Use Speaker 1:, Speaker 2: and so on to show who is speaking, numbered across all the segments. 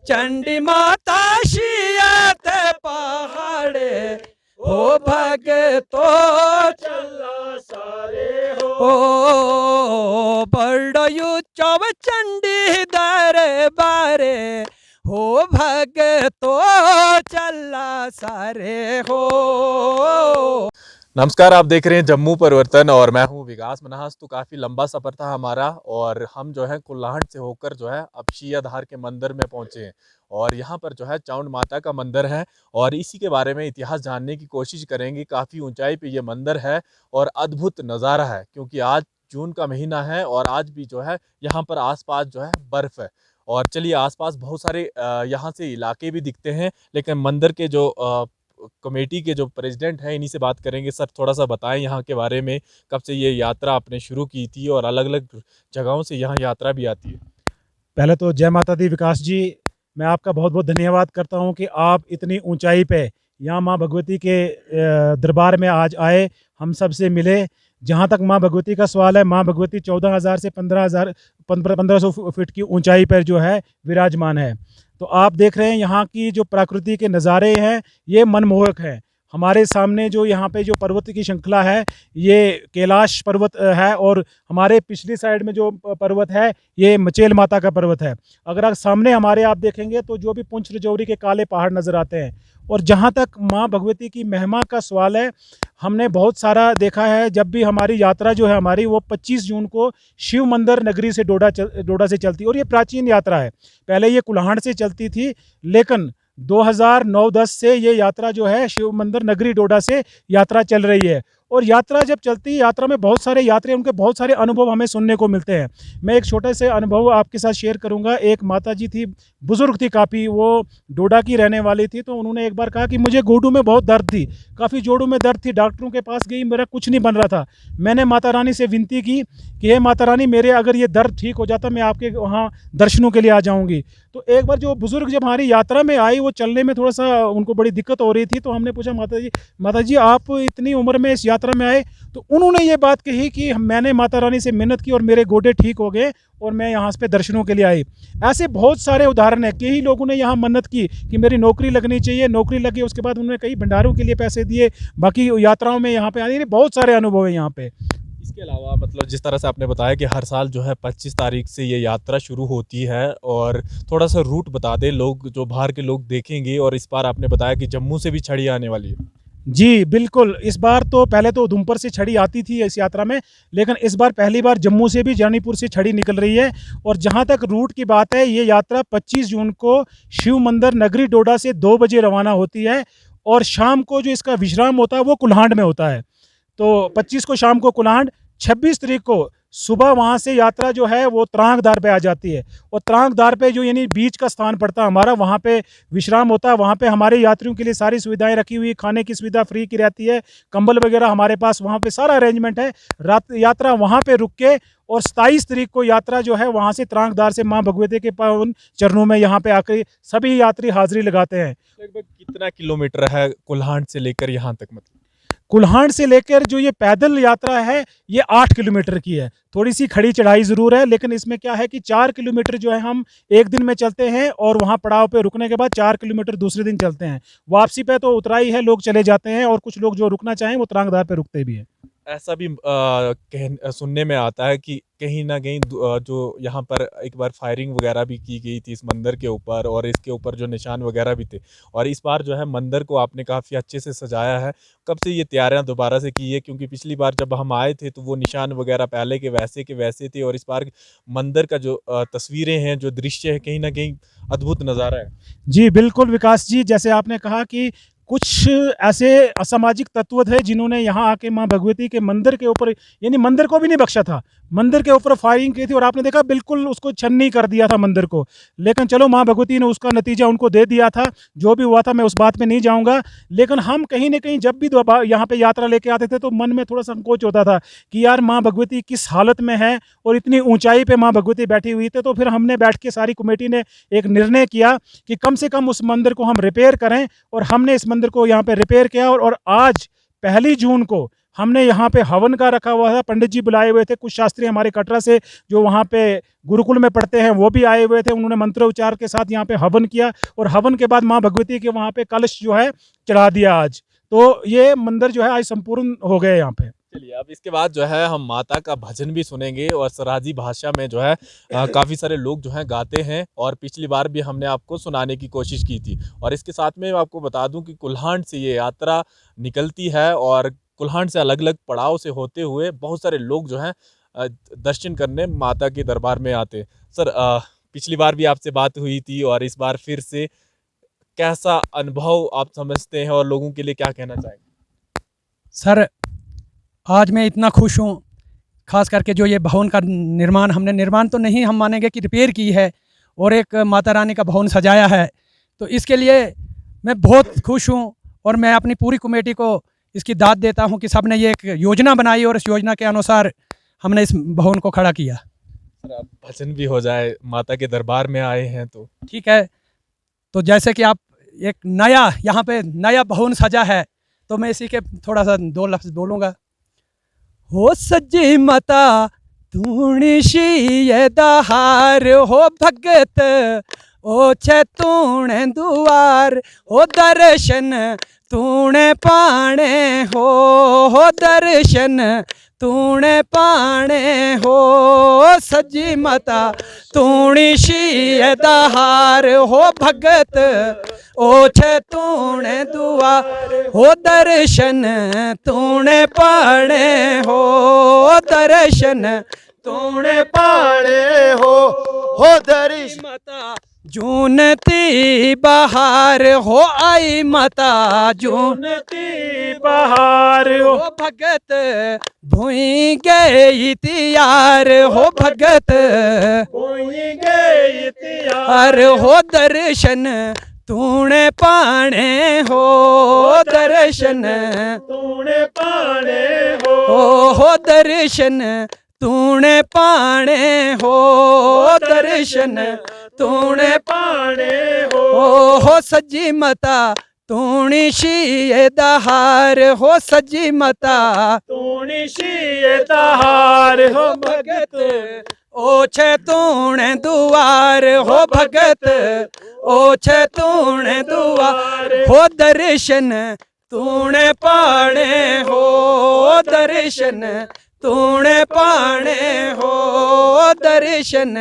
Speaker 1: चंडी माता शियत पहाड़े हो भगतो चला सारे हो बड़यू चव चंडी दरबारे हो भगतो चला सारे हो।
Speaker 2: नमस्कार, आप देख रहे हैं जम्मू परिवर्तन और मैं हूं विकास मन्हास। तो काफ़ी लंबा सफ़र था हमारा और हम जो है कुल्हाड़ से होकर जो है अब शियाधार के मंदिर में पहुंचे हैं और यहाँ पर जो है चामुंड माता का मंदिर है और इसी के बारे में इतिहास जानने की कोशिश करेंगे। काफ़ी ऊंचाई पे ये मंदिर है और अद्भुत नज़ारा है क्योंकि आज जून का महीना है और आज भी जो है यहाँ पर आसपास जो है बर्फ़ है। और चलिए, आसपास बहुत सारे यहाँ से इलाके भी दिखते हैं, लेकिन मंदिर के जो कमेटी के जो प्रेसिडेंट हैं इन्हीं से बात करेंगे। सर, थोड़ा सा बताएं यहाँ के बारे में, कब से ये यात्रा आपने शुरू की थी और अलग अलग जगहों से यहाँ यात्रा भी आती है।
Speaker 3: पहले तो जय माता दी विकास जी, मैं आपका बहुत बहुत धन्यवाद करता हूँ कि आप इतनी ऊंचाई पे यहाँ माँ भगवती के दरबार में आज आए, हम सब से मिले। जहाँ तक माँ भगवती का सवाल है, माँ भगवती 14,000 से 1500 फीट की ऊंचाई पर जो है विराजमान है। तो आप देख रहे हैं यहाँ की जो प्रकृति के नज़ारे हैं ये मनमोहक हैं। हमारे सामने जो यहाँ पे जो पर्वत की श्रृंखला है ये कैलाश पर्वत है और हमारे पिछली साइड में जो पर्वत है ये मचेल माता का पर्वत है। अगर आप सामने हमारे आप देखेंगे तो जो भी पुंछ रजौरी के काले पहाड़ नज़र आते हैं। और जहाँ तक माँ भगवती की महिमा का सवाल है, हमने बहुत सारा देखा है। जब भी हमारी यात्रा जो है हमारी वो 25 जून को शिव मंदिर नगरी से डोडा से चलती है और ये प्राचीन यात्रा है। पहले ये कुल्हाड़ से चलती थी, लेकिन 2009-10 से ये यात्रा जो है शिव मंदिर नगरी डोडा से यात्रा चल रही है। और यात्रा जब चलती है, यात्रा में बहुत सारे यात्री, उनके बहुत सारे अनुभव हमें सुनने को मिलते हैं। मैं एक छोटे से अनुभव आपके साथ शेयर करूंगा। एक माता जी थी, बुजुर्ग थी काफ़ी, वो डोडा की रहने वाली थी। तो उन्होंने एक बार कहा कि मुझे घुटनों में बहुत दर्द थी, काफ़ी जोड़ों में दर्द थी, डॉक्टरों के पास गई, मेरा कुछ नहीं बन रहा था। मैंने माता रानी से विनती की कि हे माता रानी, मेरे अगर ये दर्द ठीक हो जाता मैं आपके वहाँ दर्शनों के लिए आ जाऊँगी। तो एक बार जो बुजुर्ग जब हमारी यात्रा में आई, वो चलने में थोड़ा सा उनको बड़ी दिक्कत हो रही थी। तो हमने पूछा, माता जी आप इतनी उम्र में इस यात्रा में आए? तो उन्होंने ये बात कही कि मैंने माता रानी से मिन्नत की और मेरे गोडे ठीक हो गए और मैं यहाँ पे दर्शनों के लिए आई। ऐसे बहुत सारे उदाहरण हैं। कई लोगों ने यहाँ मन्नत की कि मेरी नौकरी लगनी चाहिए, नौकरी लगी, उसके बाद उन्होंने कई भंडारों के लिए पैसे दिए, बाकी यात्राओं में यहाँ पे आने। बहुत सारे अनुभव हैं यहाँ पे।
Speaker 2: इसके अलावा मतलब जिस तरह से आपने बताया कि हर साल जो है 25 तारीख से ये यात्रा शुरू होती है, और थोड़ा सा रूट बता दें, लोग जो बाहर के लोग देखेंगे। और इस बार आपने बताया कि जम्मू से भी छड़ी आने वाली है।
Speaker 3: जी बिल्कुल, इस बार तो पहले तो उधमपुर से छड़ी आती थी इस यात्रा में, लेकिन इस बार पहली बार जम्मू से भी जानीपुर से छड़ी निकल रही है। और जहां तक रूट की बात है, ये यात्रा 25 जून को शिव मंदिर नगरी डोडा से 2 बजे रवाना होती है और शाम को जो इसका विश्राम होता है वो कुल्हाड़ में होता है। तो 25 को शाम को कुल्हाड़, 26 तारीख को सुबह वहाँ से यात्रा जो है वो त्रांगधार पे आ जाती है। और त्रांगधार पे जो यानी बीच का स्थान पड़ता है हमारा, वहाँ पे विश्राम होता है। वहाँ पे हमारे यात्रियों के लिए सारी सुविधाएं रखी हुई, खाने की सुविधा फ्री की रहती है, कंबल वगैरह हमारे पास वहाँ पे सारा अरेंजमेंट है। रात यात्रा वहाँ पे रुक के और 27 तारीख को यात्रा जो है वहाँ से त्रांगधार से माँ भगवती के पावन चरणों में यहाँ पे आकर सभी यात्री हाजिरी लगाते हैं।
Speaker 2: लगभग कितना किलोमीटर है कुल्हाड़ से लेकर यहाँ तक? मतलब
Speaker 3: कुल्हाड़ से लेकर जो ये पैदल यात्रा है ये 8 किलोमीटर की है। थोड़ी सी खड़ी चढ़ाई ज़रूर है, लेकिन इसमें क्या है कि 4 किलोमीटर जो है हम एक दिन में चलते हैं और वहाँ पड़ाव पे रुकने के बाद 4 किलोमीटर दूसरे दिन चलते हैं। वापसी पे तो उतराई है, लोग चले जाते हैं और कुछ लोग जो रुकना चाहें वो त्रांगधार पे रुकते भी हैं।
Speaker 2: ऐसा भी सुनने में आता है कि कहीं ना कहीं जो यहाँ पर एक बार फायरिंग वगैरह भी की गई थी इस मंदिर के ऊपर, और इसके ऊपर जो निशान वगैरह भी थे। और इस बार जो है मंदिर को आपने काफ़ी अच्छे से सजाया है। कब से ये तैयारियां दोबारा से की है? क्योंकि पिछली बार जब हम आए थे तो वो निशान वगैरह पहले के वैसे थे, और इस बार मंदिर का जो तस्वीरें हैं, जो दृश्य है, कहीं ना कहीं अद्भुत नज़ारा है।
Speaker 3: जी बिल्कुल विकास जी, जैसे आपने कहा कि कुछ ऐसे असामाजिक तत्व थे जिन्होंने यहाँ आके माँ भगवती के मंदिर के ऊपर, यानी मंदिर को भी नहीं बख्शा था, मंदिर के ऊपर फायरिंग की थी और आपने देखा बिल्कुल उसको छन्नी कर दिया था मंदिर को। लेकिन चलो माँ भगवती ने उसका नतीजा उनको दे दिया था, जो भी हुआ था मैं उस बात में नहीं जाऊँगा। लेकिन हम कहीं ना कहीं जब भी यहाँ पे यात्रा लेके आते थे तो मन में थोड़ा संकोच होता था कि यार माँ भगवती किस हालत में है और इतनी ऊंचाई पे माँ भगवती बैठी हुई थी। तो फिर हमने बैठ के सारी कमेटी ने एक निर्णय किया कि कम से कम उस मंदिर को हम रिपेयर करें, और हमने इस मंदिर को यहाँ पे रिपेयर किया। और आज 1 जून को हमने यहाँ पे हवन का रखा हुआ था, पंडित जी बुलाए हुए थे, कुछ शास्त्री हमारे कटरा से जो वहाँ पे गुरुकुल में पढ़ते हैं वो भी आए हुए थे, उन्होंने मंत्रोच्चार के साथ यहाँ पे हवन किया और हवन के बाद माँ भगवती के वहाँ पे कलश जो है चढ़ा दिया आज। तो ये मंदिर जो है आज संपूर्ण हो गए यहाँ पे।
Speaker 2: चलिए अब इसके बाद जो है हम माता का भजन भी सुनेंगे और सराजी भाषा में जो है काफ़ी सारे लोग जो हैं गाते हैं और पिछली बार भी हमने आपको सुनाने की कोशिश की थी। और इसके साथ में मैं आपको बता दूं कि कुल्हाड़ से ये यात्रा निकलती है और कुल्हाड़ से अलग अलग पड़ाव से होते हुए बहुत सारे लोग जो हैं दर्शन करने माता के दरबार में आते हैं। सर पिछली बार भी आपसे बात हुई थी और इस बार फिर से कैसा अनुभव आप समझते हैं और लोगों के लिए क्या कहना चाहेंगे?
Speaker 1: सर आज मैं इतना खुश हूँ, खास करके जो ये भवन का निर्माण हमने, निर्माण तो नहीं हम मानेंगे कि रिपेयर की है और एक माता रानी का भवन सजाया है, तो इसके लिए मैं बहुत खुश हूँ। और मैं अपनी पूरी कमेटी को इसकी दाद देता हूँ कि सबने ये एक योजना बनाई और इस योजना के अनुसार हमने इस भवन को खड़ा किया।
Speaker 2: सर अब भजन भी हो जाए, माता के दरबार में आए हैं तो
Speaker 1: ठीक है, तो जैसे कि आप एक नया यहाँ पे नया भवन सजा है, तो मैं इसी के थोड़ा सा 2 लफ्ज़ बोलूँगा। हो सजी माता तूणी शीये दहार हो भगत ओ छे तूणे दुआर हो दर्शन तूणे पाणे हो दर्शन तूणे पाणे हो सजी माता तूणी शीये दहार हो भगत ओ छे तूणे दुआर हो दर्शन तूणे पाणे हो दर्शन तूणे
Speaker 4: पाणे हो दर्शन
Speaker 1: माता जून ती बहार हो आई माता जून
Speaker 3: ती बहार
Speaker 1: हो भगत भूई गई तियार हो भगत
Speaker 3: होई गई तियार
Speaker 1: हर हो दर्शन तूने पाणे हो दर्शन
Speaker 3: तूने पाने
Speaker 1: हो दर्शन तूने पाणे हो दर्शन तूने
Speaker 3: पाने
Speaker 1: हो सजी माता तूणी शीये दहार हो सजी माता
Speaker 3: तूनी शीये दहार हो भगत
Speaker 1: ओ छे तूणे दुआर हो भगत ओ छे तूणे दुआर हो दर्शन तूणे पाणे हो दर्शन तूणे पाणे हो दर्शन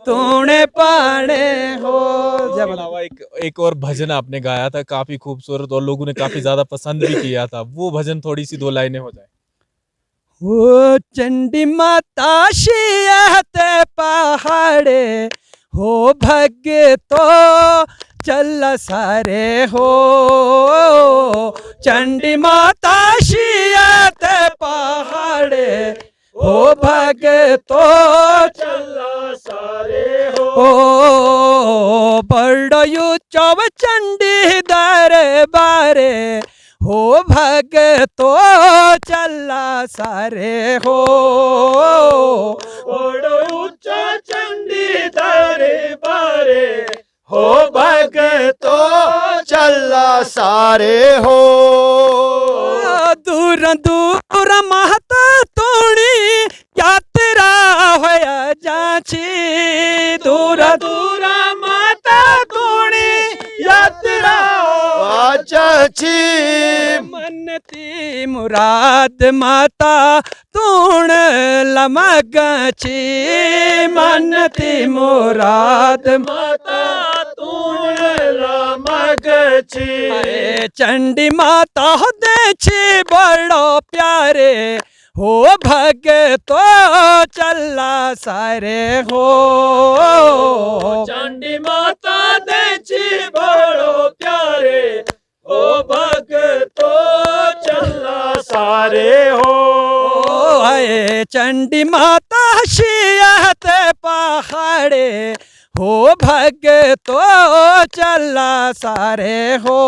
Speaker 1: तूणे पाणे हो।
Speaker 2: इसके अलावा एक और भजन आपने गाया था काफी खूबसूरत और लोगों ने काफी ज्यादा पसंद भी किया था, वो भजन थोड़ी सी 2 लाइनें हो जाए।
Speaker 1: हो चंडी माता शियते पहाड़े हो भगतो चल सारे हो चंडी माता शियते पहाड़े हो भगतो
Speaker 3: चला सारे
Speaker 1: हो बड़यू चव चंडी दरबारे हो भगतो चला सारे हो
Speaker 3: बड़ो ऊंचा चंडी दरबारे हो भगतो
Speaker 4: चला सारे हो
Speaker 1: दूर दूर महता तोणी यात्रा होया जाची दूर दूर माता तोणी यात्रा
Speaker 4: आचाची
Speaker 1: मनती मुराद माता तूण लमगची मनती मुराद
Speaker 3: माता तूने मगची
Speaker 1: अरे चंडी माता देछी बड़ो प्यारे हो भगतो चला सारे हो
Speaker 3: चंडी माता देची बड़ो प्यारे हो भगतो चला सारे हो
Speaker 1: आए चंडी माता शियत पहाड़े हो भगतो चला सारे हो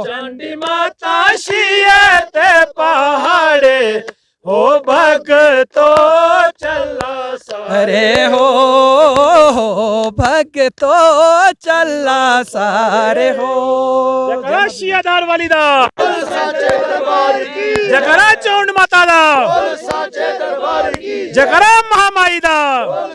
Speaker 3: चंडी माता शियत पहाड़े हो भक्तों चला
Speaker 1: अरे हो भक्तो चला सारे हो।
Speaker 3: जकरा शियादार वाली दा,
Speaker 4: साचे दरबार की
Speaker 3: जकरा चौंड माता दा,
Speaker 4: साचे दरबार की
Speaker 3: जकरा महामाई दा,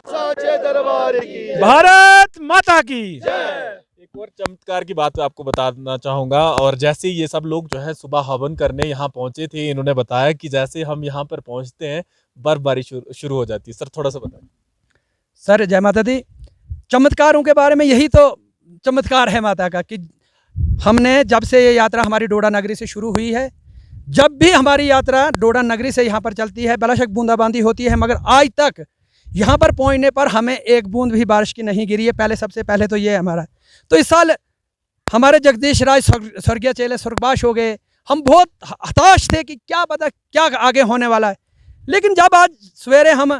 Speaker 4: साचे दरबार की
Speaker 3: भारत माता की।
Speaker 2: एक और चमत्कार की बात आपको बताना चाहूँगा। और जैसे ये सब लोग जो है सुबह हवन करने यहाँ पहुँचे थे, इन्होंने बताया कि जैसे हम यहाँ पर पहुँचते हैं बर्फबारी शुरू हो जाती है। सर थोड़ा सा बताएं।
Speaker 1: सर जय माता दी। चमत्कारों के बारे में यही तो चमत्कार है माता का कि हमने जब से ये यात्रा हमारी डोडा नगरी से शुरू हुई है, जब भी हमारी यात्रा डोडा नगरी से यहाँ पर चलती है बेलाशक बूंदाबांदी होती है, मगर आज तक यहाँ पर पहुँचने पर हमें एक बूंद भी बारिश की नहीं गिरी है। पहले सबसे पहले तो ये हमारा, तो इस साल हमारे जगदीश राज स्वर्गीय चेले स्वर्गवास हो गए। हम बहुत हताश थे कि क्या पता क्या आगे होने वाला है। लेकिन जब आज सवेरे हम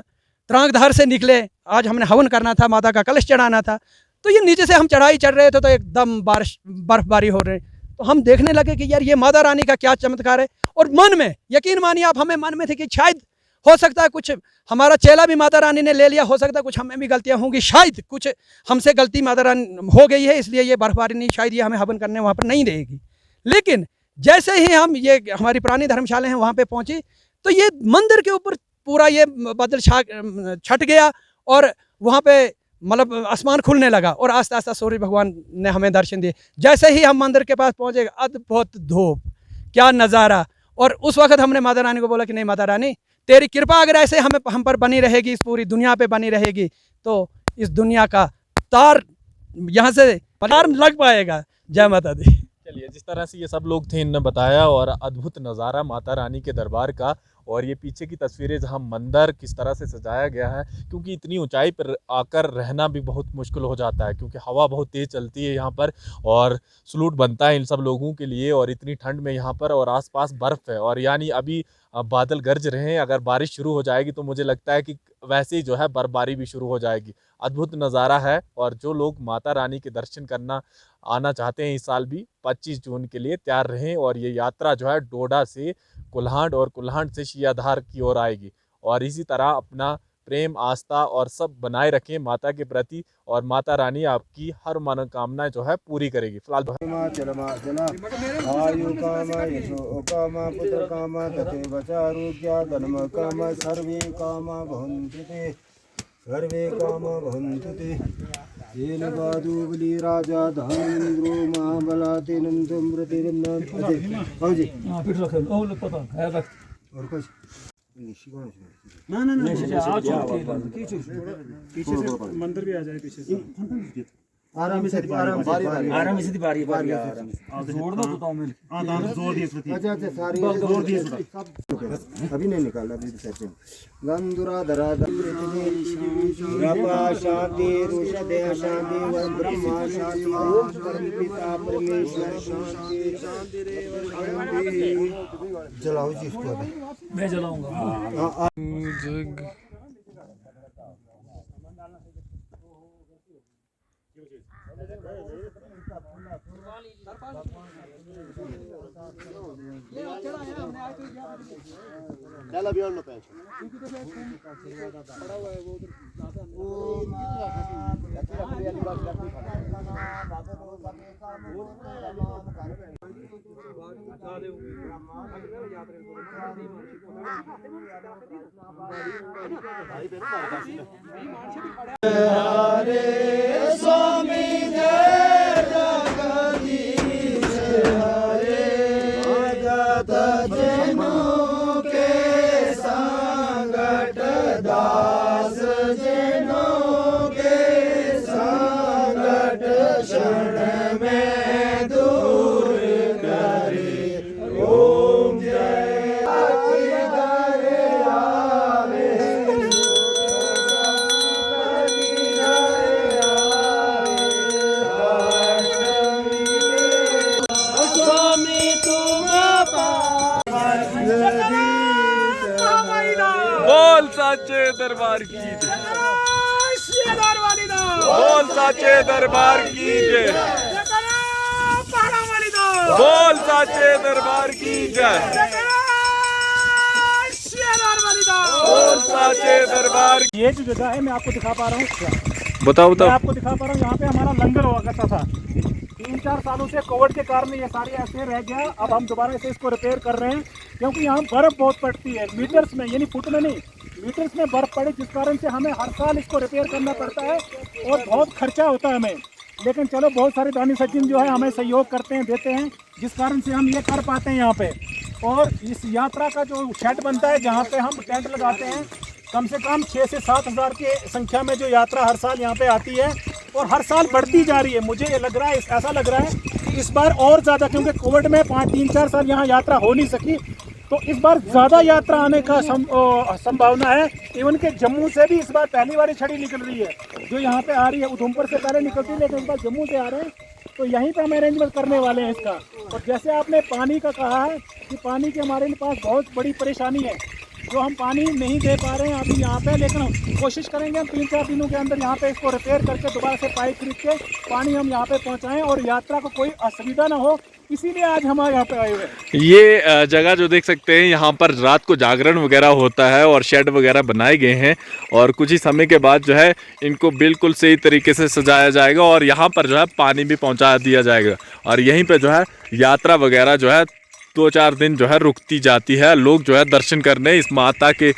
Speaker 1: त्रांगधार से निकले, आज हमने हवन करना था, माता का कलश चढ़ाना था, तो ये नीचे से हम चढ़ाई चढ़ रहे थे तो एकदम बर्फबारी हो रही। तो हम देखने लगे कि यार ये माता रानी का क्या चमत्कार है। और मन में यकीन मानिए आप, हमें मन में थे कि शायद हो सकता है कुछ हमारा चेला भी माता रानी ने ले लिया, हो सकता है कुछ हमें भी गलतियां होंगी, शायद कुछ हमसे गलती माता रानी हो गई है, इसलिए ये बर्फबारी नहीं, शायद ये हमें हवन करने वहाँ पर नहीं देगी। लेकिन जैसे ही हम ये हमारी पुरानी धर्मशाला हैं वहाँ पे पहुँची, तो ये मंदिर के ऊपर पूरा ये बादल छट गया और वहाँ पे मतलब आसमान खुलने लगा और आस्ते आस्ते सूर्य भगवान ने हमें दर्शन दिए। जैसे ही हम मंदिर के पास पहुँचे, अद्भुत धूप, क्या नज़ारा। और उस वक्त हमने माता रानी को बोला कि नहीं माता रानी, तेरी कृपा अगर ऐसे हम पर बनी रहेगी, इस पूरी दुनिया पे बनी रहेगी, तो इस दुनिया का तार यहाँ से तार लग पाएगा। जय माता दी।
Speaker 2: चलिए, जिस तरह से ये सब लोग थे इन्होंने बताया, और अद्भुत नज़ारा माता रानी के दरबार का, और ये पीछे की तस्वीरें जहाँ मंदिर किस तरह से सजाया गया है, क्योंकि इतनी ऊंचाई पर आकर रहना भी बहुत मुश्किल हो जाता है, क्योंकि हवा बहुत तेज़ चलती है यहाँ पर और सलूट बनता है इन सब लोगों के लिए। और इतनी ठंड में यहाँ पर और आसपास बर्फ़ है, और यानी अभी बादल गरज रहे हैं, अगर बारिश शुरू हो जाएगी तो मुझे लगता है कि वैसे ही जो है बर्फबारी भी शुरू हो जाएगी। अद्भुत नज़ारा है, और जो लोग माता रानी के दर्शन करना आना चाहते हैं इस साल भी 25 जून के लिए तैयार रहें। और ये यात्रा जो है डोडा से कुल्हाड़ और कुल्हाड़ से शियाधार की ओर आएगी। और इसी तरह अपना प्रेम, आस्था और सब बनाए रखें माता के प्रति, और माता रानी आपकी हर मनोकामना जो है पूरी करेगी। फिलहाल
Speaker 4: आयु काम यशो काम पुत्र काम तथैव चारोग्य धर्म काम सर्वे काम भवन्तु ते, सर्वे काम भवन्तु ते। येन बाधु बलि राजा धनेन्द्रो महाबलातेनं प्रतिरन्नम् अजय। जी हां फिर रख लो, पता है रख और कुछ ना ना ना पीछे से मंदिर भी आ जाए, पीछे से आराम से आराम से बारी आराम से जोड़ दो तो मिल। हां दान जोड़ दिए प्रति। अच्छा अच्छा सारी जोड़ दिए सब अभी नहीं निकाला, अभी सेट गंधुरा धरा रपा शांति रुषदे शांति ब्रह्मा शांति ओम परम पिता परमेश्वर शांति शांति रेव शांति। जलाओ जी इसको, मैं जलाऊंगा। चल अभी और लो पैसे पड़ा हुआ है वो हरे स्वामी जय जगदीश हरे, जगत जनों के संकट दास जनों के संकट क्षण में दूर करे। ओम जय हरे आवे
Speaker 2: बोल साचे दरबार की जय, बोल साचे दरबार की जय, बोल साचे दरबार की जय। साचे दरबार।
Speaker 3: ये जो जगह है मैं आपको दिखा पा रहा हूँ,
Speaker 2: बताओ
Speaker 3: मैं
Speaker 2: बताओ।
Speaker 3: आपको दिखा पा रहा हूँ, यहाँ पे हमारा लंगर हुआ करता था। 3-4 सालों से कोविड के कारण ये सारी ऐसे रह गया। अब हम दोबारा से इसको रिपेयर कर रहे हैं, क्योंकि यहाँ बर्फ़ बहुत पड़ती है, मीटर्स में, यानी फुट में नहीं, मीटर्स में बर्फ़ पड़े, जिस कारण से हमें हर साल इसको रिपेयर करना पड़ता है और बहुत खर्चा होता है हमें। लेकिन चलो, बहुत सारे दानी सज्जन जो है हमें सहयोग करते हैं, देते हैं, जिस कारण से हम ये कर पाते हैं यहाँ पे। और इस यात्रा का जो शेड बनता है, जहाँ पे हम टेंट लगाते हैं, कम से कम 6 से 7 हज़ार की संख्या में जो यात्रा हर साल यहाँ पे आती है और हर साल बढ़ती जा रही है। मुझे ये लग रहा है, ऐसा लग रहा है कि इस बार और ज़्यादा, क्योंकि कोविड में 3-4 साल यहाँ यात्रा हो नहीं सकी, तो इस बार ज़्यादा यात्रा आने का संभावना है। इवन के जम्मू से भी इस बार पहली बार छड़ी निकल रही है, जो यहाँ पे आ रही है। उधमपुर से पहले निकलती है, लेकिन इस बार जम्मू से आ रहे हैं, तो यहीं पे हम अरेंजमेंट करने वाले हैं इसका। और जैसे आपने पानी का कहा है कि पानी की हमारे पास बहुत बड़ी परेशानी है, जो हम पानी नहीं दे पा रहे हैं अभी यहाँ पे, लेकिन हम कोशिश करेंगे हम 3-4 दिनों के अंदर यहाँ पे इसको रिपेयर करके दोबारा से पाइप खरीद के पानी हम यहाँ पे पहुँचाएं और यात्रा को कोई असुविधा ना हो, इसीलिए आज हम यहाँ पे आए हुए हैं।
Speaker 2: ये जगह जो देख सकते हैं, यहाँ पर रात को जागरण वगैरह होता है और शेड वगैरह बनाए गए हैं, और कुछ ही समय के बाद जो है इनको बिल्कुल सही तरीके से सजाया जाएगा और यहाँ पर जो है पानी भी पहुँचा दिया जाएगा। और यहीं पे जो है यात्रा वगैरह जो है 2-4 दिन जो है रुकती जाती है, लोग जो है दर्शन करने इस माता के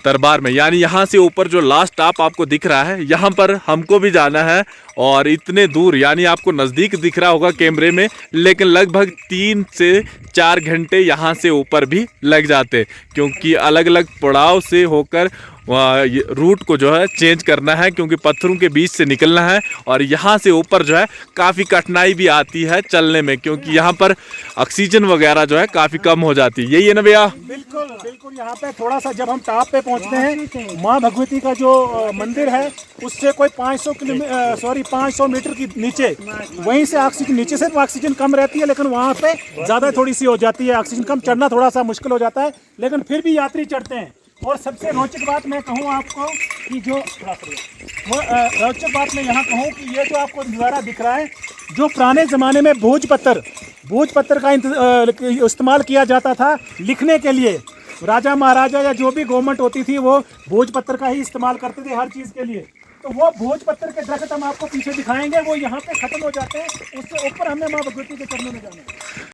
Speaker 2: दरबार में। यानी यहाँ से ऊपर जो लास्ट स्टॉप आपको दिख रहा है, यहाँ पर हमको भी जाना है, और इतने दूर, यानी आपको नज़दीक दिख रहा होगा कैमरे में, लेकिन लगभग 3 से 4 घंटे यहाँ से ऊपर भी लग जाते, क्योंकि अलग अलग पड़ाव से होकर रूट को जो है चेंज करना है, क्योंकि पत्थरों के बीच से निकलना है। और यहाँ से ऊपर जो है काफ़ी कठिनाई भी आती है चलने में, क्योंकि यहाँ पर ऑक्सीजन वगैरह जो है काफ़ी कम हो जाती है। यही है ना भैया?
Speaker 3: बिल्कुल बिल्कुल। यहाँ पे थोड़ा सा जब हम टॉप पे पहुँचते हैं, माँ भगवती का जो मंदिर है, उससे कोई 500 मीटर की नीचे, वहीं से ऑक्सीजन, नीचे से तो ऑक्सीजन कम रहती है, लेकिन वहाँ पे ज़्यादा थोड़ी सी हो जाती है ऑक्सीजन कम, चढ़ना थोड़ा सा मुश्किल हो जाता है, लेकिन फिर भी यात्री चढ़ते हैं। और सबसे रोचक बात मैं कहूँ आपको कि जो रोचक बात मैं यहाँ कहूँ कि ये जो आपको नज़ारा दिख रहा है, जो पुराने ज़माने में भोज पत्थर का इस्तेमाल किया जाता था लिखने के लिए, राजा महाराजा या जो भी गवर्नमेंट होती थी वो भोज पत्थर का ही इस्तेमाल करते थे हर चीज़ के लिए। तो वो भोज पत्थर के दरख्त हम आपको पीछे दिखाएंगे, वो यहाँ पे ख़त्म हो जाते हैं, उससे ऊपर हमें माँ भगवती के चरणों में जाना है।